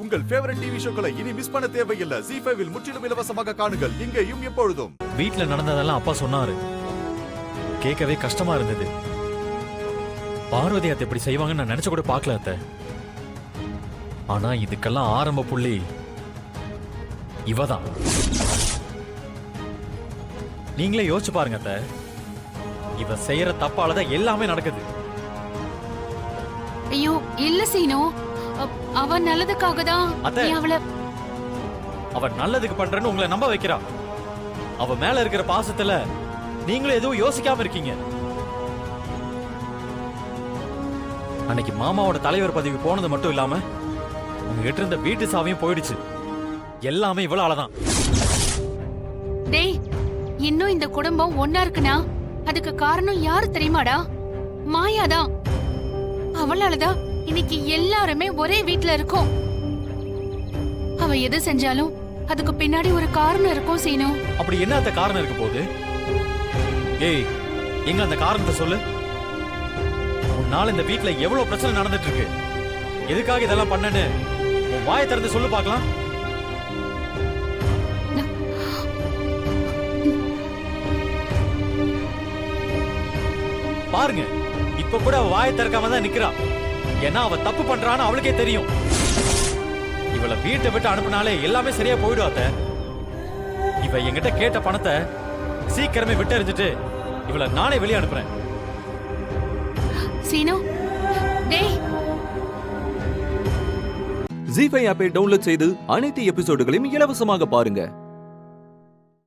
உங்கள் favourite TV ஷோக்களை இனி miss பண்ண தேவையில்லை. ZEE5 இல் முற்றிலும் இலவசமாக காணுங்கள், இங்கேயும் எப்பொழுதும். வீட்ல நடந்ததெல்லாம் அப்பா சொன்னாரு. கேட்கவே கஷ்டமா இருந்தது. பார்வதி அத்தை இப்படி செய்வாங்கன்னு நான் நினைச்ச கூட பார்க்கல அத்தை. ஆனா இதுக்கெல்லாம் ஆரம்ப புள்ளி இவதான். நீங்களே யோசிச்சு பாருங்க அத்தை. இவ செய்யற தப்பாலதான் எல்லாமே நடக்குது. ஐயோ இல்ல சீனு, அவ நல்லதுக்காக தான் அவ நல்லதுக்கு பண்றேன்னு உங்களை நம்ப வைக்கிறா. அவ மேல இருக்கிற பாசத்துல நீங்களும் எதுவும் யோசிக்காம இருக்கீங்க. அன்னைக்கு மாமாவோட தலைவர் பதவி போனது மட்டும் இல்லாம உங்ககிட்ட இருந்த வீட்டு சாவியும் போயிடுச்சு. எல்லாமே இவளாலதான். டேய், இன்னும் இந்த குடும்பம் ஒன்னா இருக்குனா அதுக்கு காரணம் யாரு தெரியுமாடா? மாயாதான். அவளாலதான் இன்னைக்கு எல்லாருமே ஒரே வீட்ல இருக்கோம். அவ எது செஞ்சாலும் அதுக்கு பின்னாடி ஒரு காரணம் இருக்கும் சீனு. அப்படி என்ன காரணம் இருக்க போகுது? ஏய், எங்க அந்த காரணத்தை சொல்லு. உன்னால இந்த வீட்ல எவ்வளவு பிரச்சனை நடந்துட்டு இருக்கு. எதுக்காக இதெல்லாம் பண்ணனு உன் வாயை திறந்து சொல்லு பார்க்கலாம். பாருங்க, இப்ப கூட அவ வாயை திறக்காம தான் நிக்கிறா. ஏன்னா அவ தப்பு பண்றான்னு அவளுக்கே தெரியும். இவளை வீட்டை விட்டு அனுப்புனாலே எல்லாமே சரியா போயிடுவாத்த. இவ என்கிட்ட கேட்ட பணத்தை சீக்கிரமே விட்டு எறிஞ்சிட்டு இவளை நானே வெளியே அனுப்புறேன். சீனு, டேய். ZEE5 ஆப்பை டவுன்லோட் செய்து அனைத்து எபிசோடுகளையும் இலவசமாக பாருங்க.